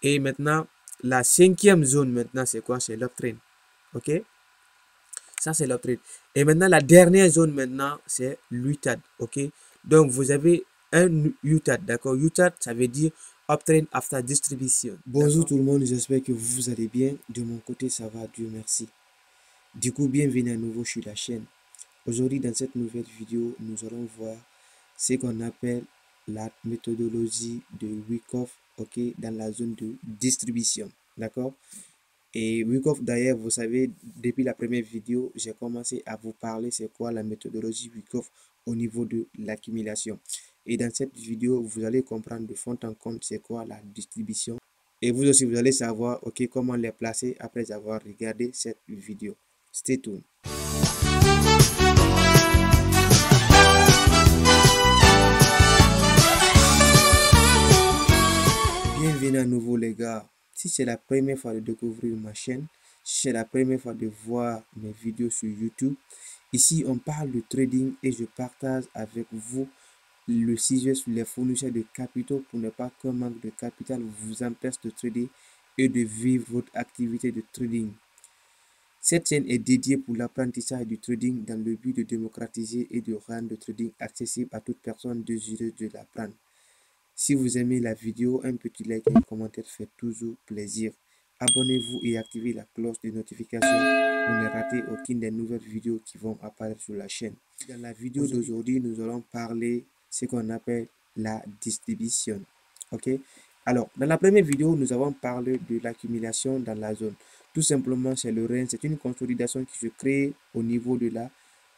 Et maintenant, la cinquième zone, maintenant, c'est quoi? C'est l'uptrend. OK? Ça, c'est l'uptrend. Et maintenant, la dernière zone, maintenant, c'est l'UTAD. OK? Donc, vous avez un UTAD, d'accord? UTAD, ça veut dire Uptrend After Distribution. Bonjour tout le monde, j'espère que vous allez bien. De mon côté, ça va, Dieu merci. Du coup, bienvenue à nouveau sur la chaîne. Aujourd'hui, dans cette nouvelle vidéo, nous allons voir ce qu'on appelle la méthodologie de Wyckoff, ok, dans la zone de distribution, d'accord? Et Wyckoff, d'ailleurs, vous savez, depuis la première vidéo, j'ai commencé à vous parler c'est quoi la méthodologie Wyckoff au niveau de l'accumulation. Et dans cette vidéo, vous allez comprendre de fond en comble c'est quoi la distribution. Et vous aussi, vous allez savoir ok, comment les placer après avoir regardé cette vidéo. Stay tuned. Bienvenue à nouveau les gars. Si c'est la première fois de découvrir ma chaîne, si c'est la première fois de voir mes vidéos sur YouTube, ici on parle de trading et je partage avec vous le sujet sur les fournisseurs de capitaux pour ne pas qu'un manque de capital vous empêche de trader et de vivre votre activité de trading. Cette chaîne est dédiée pour l'apprentissage du trading dans le but de démocratiser et de rendre le trading accessible à toute personne désireuse de l'apprendre. Si vous aimez la vidéo, un petit like et un commentaire fait toujours plaisir. Abonnez-vous et activez la cloche de notification pour ne rater aucune des nouvelles vidéos qui vont apparaître sur la chaîne. Dans la vidéo d'aujourd'hui, nous allons parler ce qu'on appelle la distribution. Ok? Alors, dans la première vidéo, nous avons parlé de l'accumulation dans la zone. Tout simplement, c'est le rein, c'est une consolidation qui se crée au niveau de la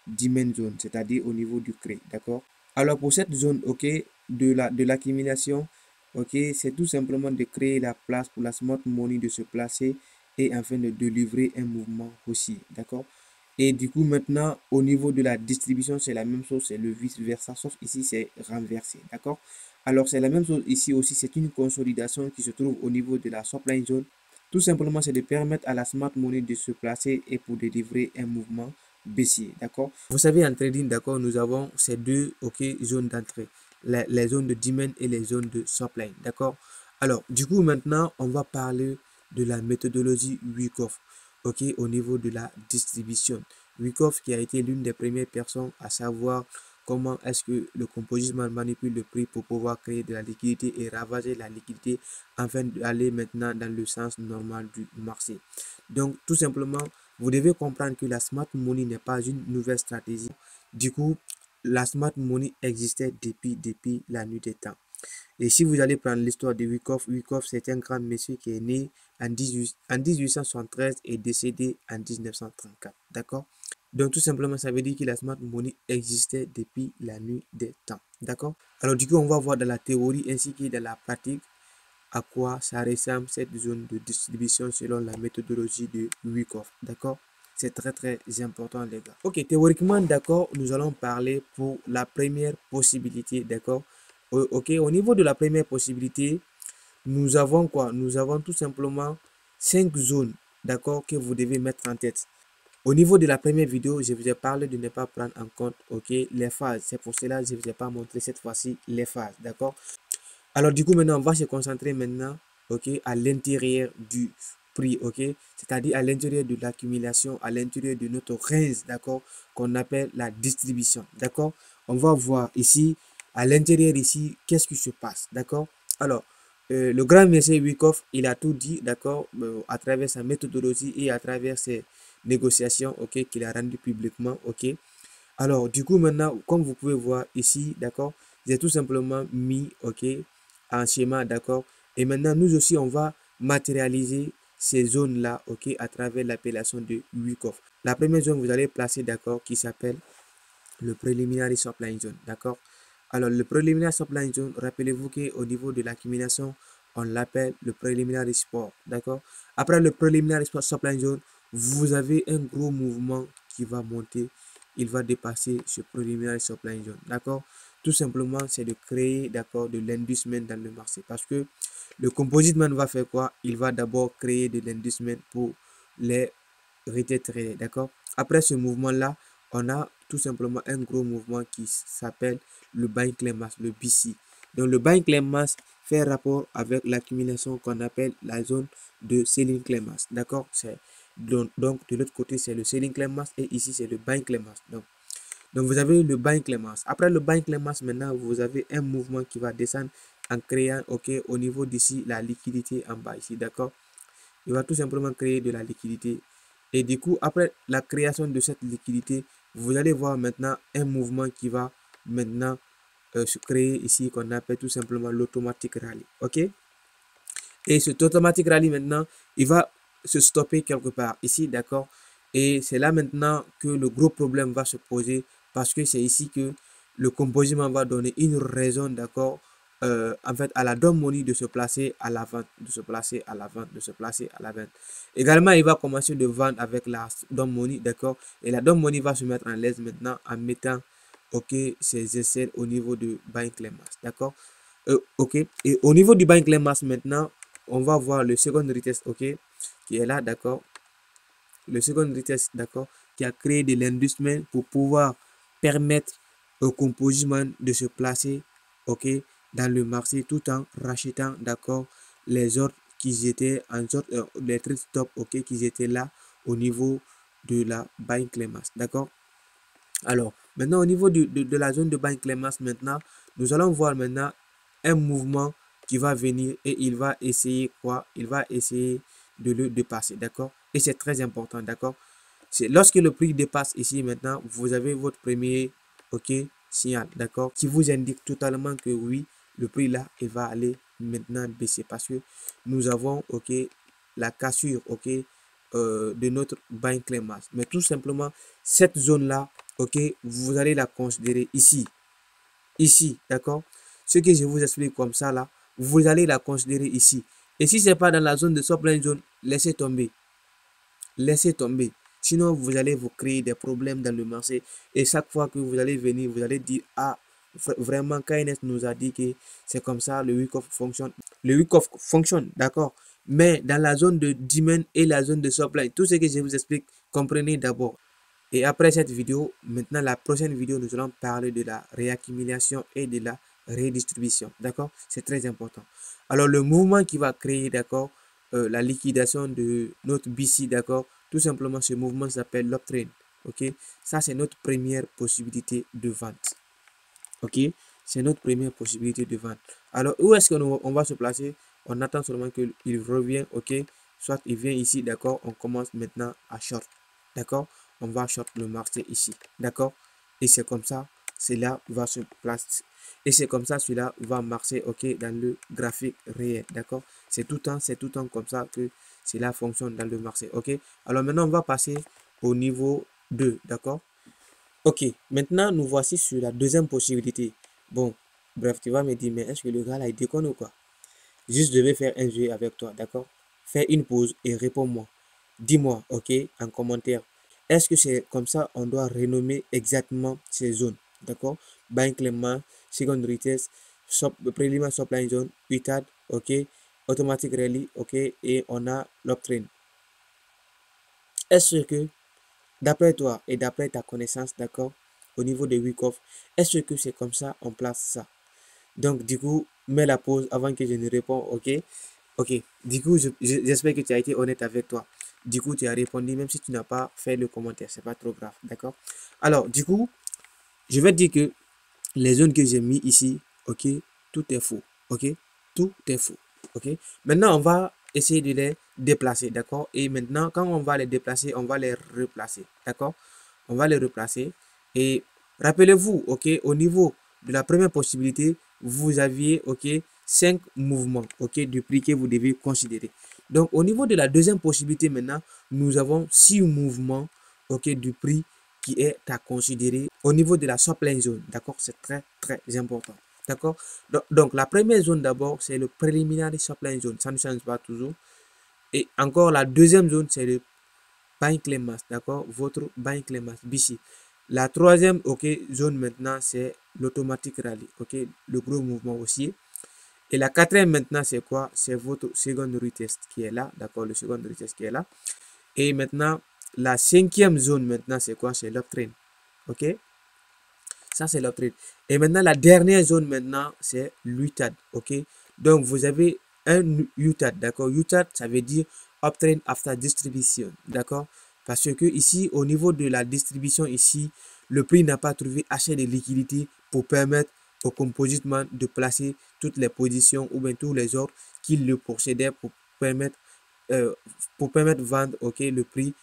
demand zone, c'est-à-dire au niveau du cré, d'accord? Alors pour cette zone, ok, de l'accumulation, ok, c'est tout simplement de créer la place pour la smart money de se placer et afin de délivrer un mouvement aussi, d'accord? Et du coup maintenant au niveau de la distribution c'est la même chose, c'est le vice versa, sauf ici c'est renversé, d'accord? Alors c'est la même chose ici aussi, c'est une consolidation qui se trouve au niveau de la supply zone. Tout simplement c'est de permettre à la smart money de se placer et pour délivrer un mouvement baissier, d'accord? Vous savez, en trading, d'accord, nous avons ces deux zones d'entrée, les zones de demand et les zones de supply, d'accord? Alors, du coup, maintenant, on va parler de la méthodologie Wyckoff, ok, au niveau de la distribution. Wyckoff qui a été l'une des premières personnes à savoir comment est-ce que le compositement manipule le prix pour pouvoir créer de la liquidité et ravager la liquidité afin d'aller maintenant dans le sens normal du marché. Donc, tout simplement, vous devez comprendre que la smart money n'est pas une nouvelle stratégie. Du coup, la smart money existait depuis la nuit des temps. Et si vous allez prendre l'histoire de Wyckoff, Wyckoff c'est un grand monsieur qui est né en 1873 et décédé en 1934. D'accord? Donc tout simplement, ça veut dire que la smart money existait depuis la nuit des temps. D'accord? Alors du coup, on va voir dans la théorie ainsi que dans la pratique à quoi ça ressemble cette zone de distribution selon la méthodologie de Wyckoff. D'accord? C'est très important les gars. Ok, théoriquement, d'accord, nous allons parler pour la première possibilité, d'accord? Ok, au niveau de la première possibilité, nous avons quoi? Nous avons tout simplement 5 zones, d'accord, que vous devez mettre en tête. Au niveau de la première vidéo, je vous ai parlé de ne pas prendre en compte, ok, les phases. C'est pour cela que je ne vous ai pas montré cette fois-ci les phases, d'accord? Alors du coup maintenant on va se concentrer maintenant, ok, à l'intérieur du prix, ok, c'est-à-dire à l'intérieur de l'accumulation, à l'intérieur de notre range, d'accord, qu'on appelle la distribution, d'accord. On va voir ici à l'intérieur ici qu'est-ce qui se passe, d'accord. Alors le grand monsieur Wyckoff il a tout dit, d'accord, à travers sa méthodologie et à travers ses négociations, ok, qu'il a rendu publiquement, ok. Alors du coup maintenant comme vous pouvez voir ici, d'accord, j'ai tout simplement mis, ok, en schéma, d'accord. Et maintenant, nous aussi, on va matérialiser ces zones-là, ok, à travers l'appellation de Wyckoff. La première zone, vous allez placer, d'accord, qui s'appelle le preliminary supply zone, d'accord. Alors, le preliminary supply zone, rappelez-vous qu'au niveau de l'accumulation, on l'appelle le preliminary support, d'accord. Après le preliminary supply zone, vous avez un gros mouvement qui va monter. Il va dépasser ce preliminary supply zone, d'accord. Tout simplement, c'est de créer, d'accord, de l'inducement dans le marché. Parce que le composite man va faire quoi? Il va d'abord créer de l'inducement pour les retail traders, d'accord. Après ce mouvement-là, on a tout simplement un gros mouvement qui s'appelle le buying claim mass, le BC. Donc, le buying claim mass fait rapport avec l'accumulation qu'on appelle la zone de selling claim mass. D'accord? Donc, de l'autre côté, c'est le selling claim mass et ici, c'est le buying claim mass. Donc, vous avez le buying claim mass. Après le buying claim mass, maintenant, vous avez un mouvement qui va descendre en créant, ok, au niveau d'ici, la liquidité en bas ici. D'accord? Il va tout simplement créer de la liquidité. Et du coup, après la création de cette liquidité, vous allez voir maintenant un mouvement qui va maintenant se créer ici qu'on appelle tout simplement l'automatic rally. OK? Et cet automatic rally maintenant, il va se stopper quelque part ici, d'accord? Et c'est là maintenant que le gros problème va se poser parce que c'est ici que le composiment va donner une raison, d'accord? En fait, à la dump money de se placer à la vente, de se placer à la vente, de se placer à la vente. Également, il va commencer de vendre avec la dump money, d'accord? Et la dump money va se mettre en l'aise maintenant en mettant, ok, ses essais au niveau de buying claim mass, d'accord? Ok. Et au niveau du buying claim mass maintenant, on va voir le second retest, ok, qui est là, d'accord? Le second retest, d'accord, qui a créé de l'industriel pour pouvoir permettre au composement de se placer, ok, dans le marché tout en rachetant, d'accord, les ordres qui étaient en sorte, les trade stop, ok, qui étaient là au niveau de la buying claim mass, d'accord? Alors, maintenant au niveau de la zone de buying claim mass, maintenant, nous allons voir maintenant un mouvement qui va venir et il va essayer quoi? Il va essayer de le dépasser, d'accord? Et c'est très important, d'accord? C'est lorsque le prix dépasse ici maintenant, vous avez votre premier, ok, signal, d'accord, qui vous indique totalement que oui, le prix là, il va aller maintenant baisser parce que nous avons, ok, la cassure, ok, de notre buying claim mass. Mais tout simplement, cette zone là, ok, vous allez la considérer ici, d'accord? Ce que je vous explique comme ça là, vous allez la considérer ici. Et si c'est pas dans la zone de supply zone, laissez tomber. Laissez tomber. Sinon, vous allez vous créer des problèmes dans le marché. Et chaque fois que vous allez venir, vous allez dire, ah, vraiment, KNS nous a dit que c'est comme ça, le week-off fonctionne. Le week-off fonctionne, d'accord? Mais dans la zone de demand et la zone de supply, tout ce que je vous explique, comprenez d'abord. Et après cette vidéo, maintenant la prochaine vidéo, nous allons parler de la réaccumulation et de la redistribution. D'accord? C'est très important. Alors le mouvement qui va créer, d'accord, la liquidation de notre BC, d'accord, tout simplement ce mouvement s'appelle l'uptrend. Ok? Ça c'est notre première possibilité de vente. Ok? C'est notre première possibilité de vente. Alors où est-ce qu'on va se placer? On attend seulement qu'il revienne, ok? Soit il vient ici, d'accord? On commence maintenant à short. D'accord? On va short le marché ici. D'accord? Et c'est comme ça, cela va se placer. Et c'est comme ça, cela va marcher, ok, dans le graphique réel. D'accord? C'est tout le temps comme ça que cela fonctionne dans le marché. Ok? Alors maintenant, on va passer au niveau 2. D'accord? Ok, maintenant nous voici sur la deuxième possibilité. Bon, bref, tu vas me dire, mais est-ce que le gars là il déconne ou quoi? Juste, je vais faire un jeu avec toi, d'accord? Fais une pause et réponds-moi. Dis-moi, ok, en commentaire. Est-ce que c'est comme ça on doit renommer exactement ces zones, d'accord? Buying claim, secondary test, préliminaire supply zone, UTAD, ok, automatic rally, ok, et on a l'uptrend. Est-ce que d'après toi et d'après ta connaissance, d'accord, au niveau de week-off, est-ce que c'est comme ça on place ça? Donc, du coup, mets la pause avant que je ne réponde, ok? Ok, du coup, j'espère que tu as été honnête avec toi. Du coup, tu as répondu, même si tu n'as pas fait le commentaire, c'est pas trop grave, d'accord? Alors, du coup, je vais te dire que les zones que j'ai mis ici, ok, tout est faux, ok? Tout est faux, ok? Maintenant, on va essayer de les déplacer, d'accord? Et maintenant, quand on va les déplacer, on va les replacer, d'accord? On va les replacer. Et rappelez-vous, ok, au niveau de la première possibilité, vous aviez, ok, 5 mouvements, ok, du prix que vous devez considérer. Donc, au niveau de la deuxième possibilité maintenant, nous avons 6 mouvements, ok, du prix qui est à considérer au niveau de la supply zone, d'accord? C'est très, très important, d'accord? Donc, la première zone d'abord, c'est le preliminary supply zone, ça ne change pas toujours. Et encore, la deuxième zone, c'est le buying claim mass, d'accord? Votre buying claim mass, BC. La troisième, ok, zone maintenant, c'est l'automatic rally, ok? Le gros mouvement aussi. Et la quatrième maintenant, c'est quoi? C'est votre second retest qui est là, d'accord? Le second retest qui est là. Et maintenant, la cinquième zone maintenant, c'est quoi? C'est l'uptrend, ok? Ça, c'est l'uptrade. Et maintenant, la dernière zone maintenant, c'est l'UTAD. OK? Donc, vous avez un UTAD. D'accord? UTAD, ça veut dire Uptrend After Distribution. D'accord? Parce que ici, au niveau de la distribution, ici, le prix n'a pas trouvé assez de liquidité pour permettre au composite man de placer toutes les positions ou bien tous les ordres qu'il le possédait permettre euh, pour permettre de vendre le prix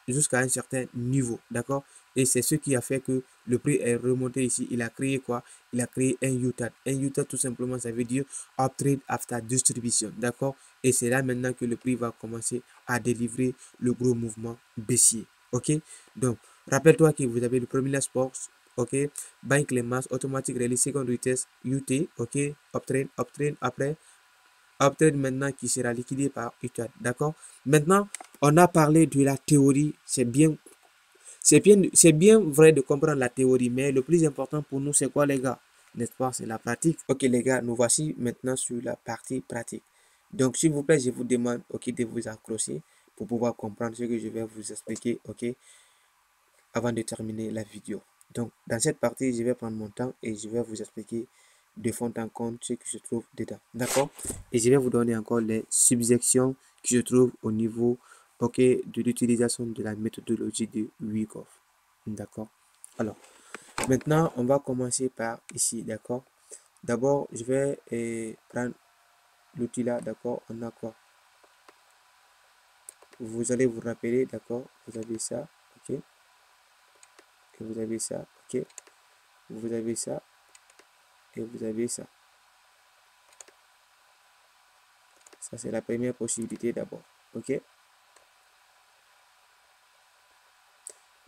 jusqu'à un certain niveau. D'accord? Et c'est ce qui a fait que le prix est remonté ici. Il a créé quoi? Il a créé un UTAD. Un UTAD, tout simplement, ça veut dire Uptrade After Distribution. D'accord? Et c'est là maintenant que le prix va commencer à délivrer le gros mouvement baissier. OK? Donc, rappelle-toi que vous avez le premier sport. OK? Bank les masses, automatic release, second retest, UT. OK? Uptrend, uptrend, après uptrend maintenant qui sera liquidé par UTAD. D'accord? Maintenant, on a parlé de la théorie. C'est bien vrai de comprendre la théorie, mais le plus important pour nous, c'est quoi, les gars? N'est-ce pas? C'est la pratique. Ok, les gars, nous voici maintenant sur la partie pratique. Donc, s'il vous plaît, je vous demande, ok, de vous accrocher pour pouvoir comprendre ce que je vais vous expliquer, ok, avant de terminer la vidéo. Donc, dans cette partie, je vais prendre mon temps et je vais vous expliquer de fond en comble ce qui se trouve dedans. D'accord? Et je vais vous donner encore les subsections qui se trouvent au niveau, ok, de l'utilisation de la méthodologie de Wyckoff. D'accord? Alors, maintenant, on va commencer par ici. D'accord? D'abord, je vais prendre l'outil là. D'accord? On a quoi? Vous allez vous rappeler. D'accord? Vous avez ça. Ok? Et vous avez ça. Ok? Vous avez ça. Et vous avez ça. Ça, c'est la première possibilité d'abord. OK?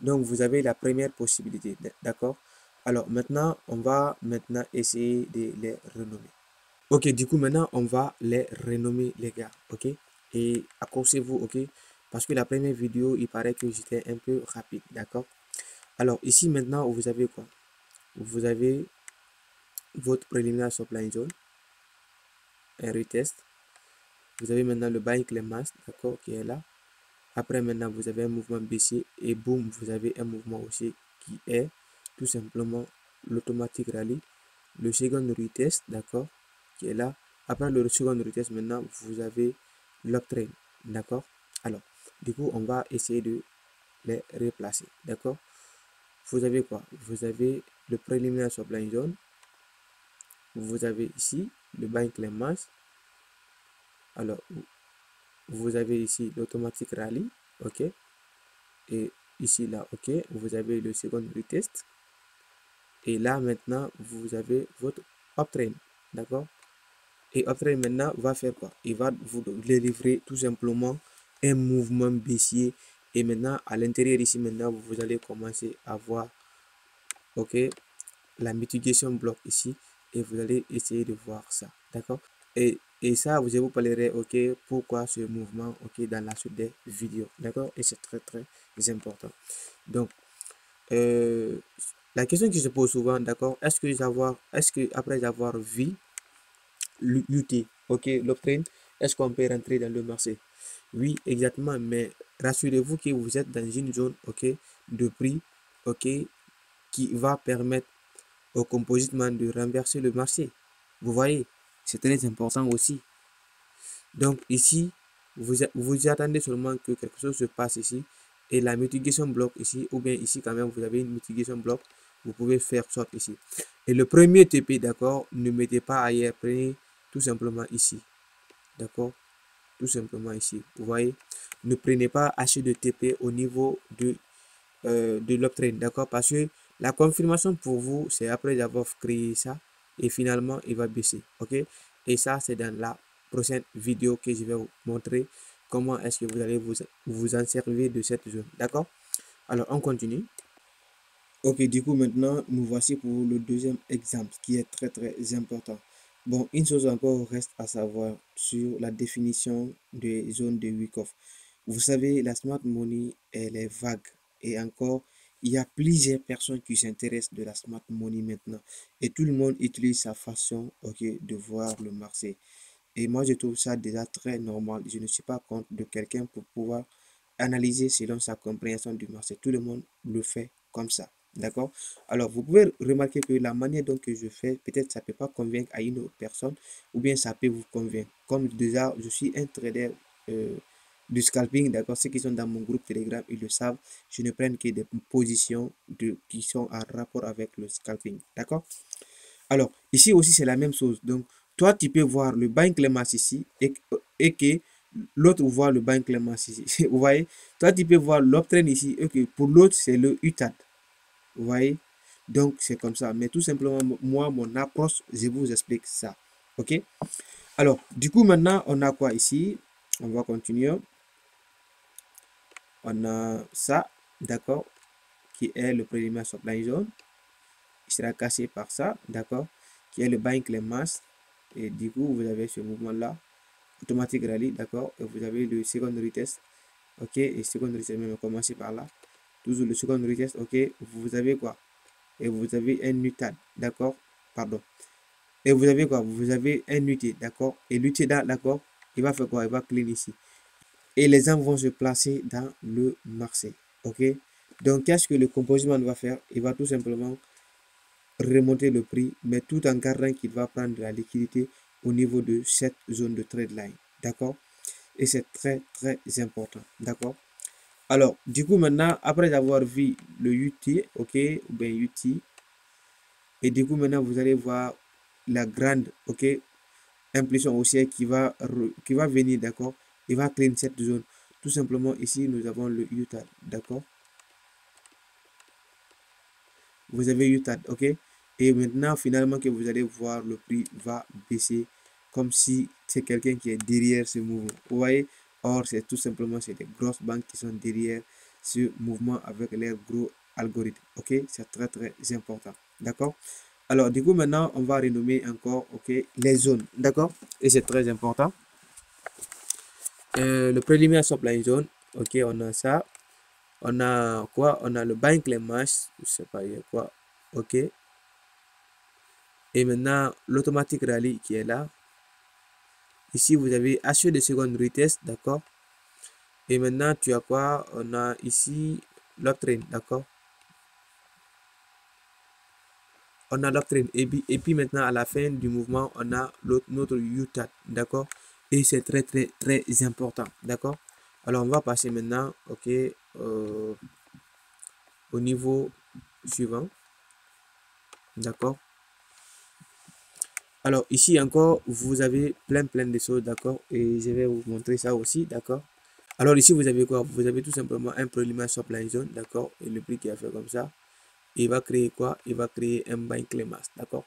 Donc, vous avez la première possibilité. D'accord? Alors, maintenant, on va maintenant essayer de les renommer. OK, du coup, maintenant, on va les renommer, les gars. OK? Et accrochez-vous, OK? Parce que la première vidéo, il paraît que j'étais un peu rapide. D'accord? Alors, ici, maintenant, vous avez quoi? Vous avez votre préliminaire supply zone, un retest. Vous avez maintenant le buy claim mass, d'accord, qui est là. Après, maintenant, vous avez un mouvement baissier et boum, vous avez un mouvement haussier qui est tout simplement l'automatique rallye. Le second retest, d'accord, qui est là. Après le second retest, maintenant, vous avez l'uptrend, d'accord. Alors, du coup, on va essayer de les replacer, d'accord. Vous avez quoi? Vous avez le préliminaire supply zone. Vous avez ici le buy claim mass. Alors, vous avez ici l'automatique rallye, ok. Et ici, là, ok, vous avez le second retest. Et là, maintenant, vous avez votre uptrend, d'accord? Et uptrend, maintenant, va faire quoi? Il va vous délivrer tout simplement un mouvement baissier. Et maintenant, à l'intérieur ici, maintenant, vous allez commencer à voir, ok, la mitigation bloc ici. Et vous allez essayer de voir ça, d'accord? Et ça, je vous parlerai, ok, pourquoi ce mouvement, ok, dans la suite des vidéos, d'accord? Et c'est très, très important. Donc, euh, la question qui se pose souvent, d'accord, est-ce que après avoir vu l'UT, ok, l'uptrend, est-ce qu'on peut rentrer dans le marché? Oui, exactement, mais rassurez-vous que vous êtes dans une zone, ok, de prix, ok, qui va permettre au composite man de renverser le marché. Vous voyez, c'est très important aussi. Donc ici, vous attendez seulement que quelque chose se passe ici et la mitigation bloc ici, ou bien ici quand même vous avez une mitigation bloc, vous pouvez faire sorte ici. Et le premier TP, d'accord, ne mettez pas ailleurs, prenez tout simplement ici, d'accord, tout simplement ici. Vous voyez, ne prenez pas assez de TP au niveau de l'uptrend, d'accord, parce que la confirmation pour vous, c'est après avoir créé ça et finalement il va baisser, ok. Et ça, c'est dans la prochaine vidéo que je vais vous montrer comment est-ce que vous allez vous en servir de cette zone, d'accord. Alors, on continue. Ok, du coup, maintenant, nous voici pour le deuxième exemple qui est très très important. Bon, une chose encore reste à savoir sur la définition des zones de Wyckoff. Vous savez, la smart money, elle est vague. Et encore, il y a plusieurs personnes qui s'intéressent de la smart money maintenant. Et tout le monde utilise sa façon, ok, de voir le marché. Et moi, je trouve ça déjà très normal. Je ne suis pas contre de quelqu'un pour pouvoir analyser selon sa compréhension du marché. Tout le monde le fait comme ça. D'accord? Alors, vous pouvez remarquer que la manière dont que je fais, peut-être ça ne peut pas convaincre à une autre personne, ou bien ça peut vous convaincre. Comme déjà, je suis un trader du scalping, d'accord? Ceux qui sont dans mon groupe Telegram, ils le savent. Je ne prends que des positions qui sont en rapport avec le scalping, d'accord? Alors, ici aussi, c'est la même chose. Donc, toi, tu peux voir le bas inclémence ici et que l'autre voit le bas inclémence ici. Vous voyez? Toi, tu peux voir l'uptrend ici et que pour l'autre, c'est le UTAD. Vous voyez? Donc, c'est comme ça. Mais tout simplement, moi, mon approche, je vous explique ça. OK? Alors, du coup, maintenant, on a quoi ici? On va continuer. On a ça, d'accord, qui est le préliminaire supply zone. Il sera cassé par ça, d'accord, qui est le buying claim mass. Et du coup, vous avez ce mouvement-là, automatique rally, d'accord, et vous avez le secondary test. OK, et secondary test, même commencer par là. Toujours le secondary test, OK, vous avez quoi? Et vous avez un UTAD, d'accord, pardon. Et vous avez quoi? Vous avez un UT, d'accord, et l'UT, d'accord, il va faire quoi? Il va clean ici. Et les armes vont se placer dans le marché, OK. Donc, qu'est-ce que le composement va faire? Il va tout simplement remonter le prix, mais tout en gardant qu'il va prendre de la liquidité au niveau de cette zone de trade line, d'accord? Et c'est très, très important, d'accord? Alors, du coup, maintenant, après avoir vu le UT, OK, ou bien UT, et du coup, maintenant, vous allez voir la grande, OK, impulsion haussière qui va venir, d'accord? Il va clean cette zone. Tout simplement, ici, nous avons le UTAD, d'accord? Vous avez UTAD, ok? Et maintenant, finalement, que vous allez voir, le prix va baisser comme si c'est quelqu'un qui est derrière ce mouvement. Vous voyez? Or, c'est tout simplement, c'est des grosses banques qui sont derrière ce mouvement avec leurs gros algorithmes, ok? C'est très, très important, d'accord? Alors, du coup, maintenant, on va renommer encore, ok, les zones, d'accord? Et c'est très important. Le préliminaire supply zone, ok, on a ça. On a quoi? On a le buying claim mass, je sais pas, il y a quoi? Ok. Et maintenant, l'automatique rallye qui est là. Ici, vous avez HE de seconde retest, d'accord? Et maintenant, tu as quoi? On a ici l'uptrend, d'accord? On a l'uptrend. Et puis maintenant, à la fin du mouvement, on a notre UTAD, d'accord? Et c'est très, très, très important, d'accord? Alors, on va passer maintenant, ok, au niveau suivant, d'accord? Alors, ici encore, vous avez plein de choses, d'accord? Et je vais vous montrer ça aussi, d'accord? Alors ici, vous avez quoi? Vous avez tout simplement un préliminaire supply zone, d'accord? Et le prix qui a fait comme ça. Il va créer quoi? Il va créer un buying claim mass, d'accord?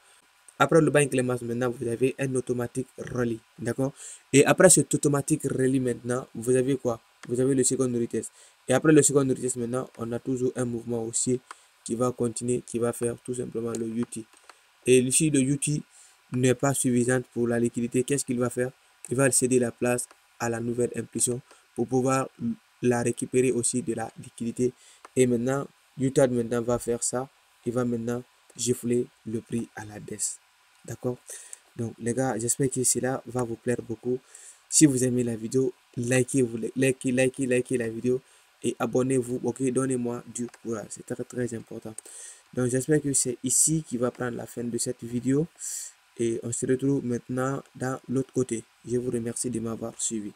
Après le buying claim mass, maintenant, vous avez un automatique rallye, d'accord? Et après cet automatique rallye, maintenant, vous avez quoi? Vous avez le secondary test. Et après le secondary test, maintenant, on a toujours un mouvement haussier qui va continuer, qui va faire tout simplement le UT. Et ici, le UT n'est pas suffisant pour la liquidité. Qu'est-ce qu'il va faire? Il va céder la place à la nouvelle impulsion pour pouvoir la récupérer aussi de la liquidité. Et maintenant, UTAD maintenant va faire ça. Il va maintenant gifler le prix à la baisse. D'accord? Donc, les gars, j'espère que cela va vous plaire beaucoup. Si vous aimez la vidéo, likez la vidéo et abonnez-vous. Ok, donnez-moi du courage. C'est très, très important. Donc, j'espère que c'est ici qui va prendre la fin de cette vidéo. Et on se retrouve maintenant dans l'autre côté. Je vous remercie de m'avoir suivi.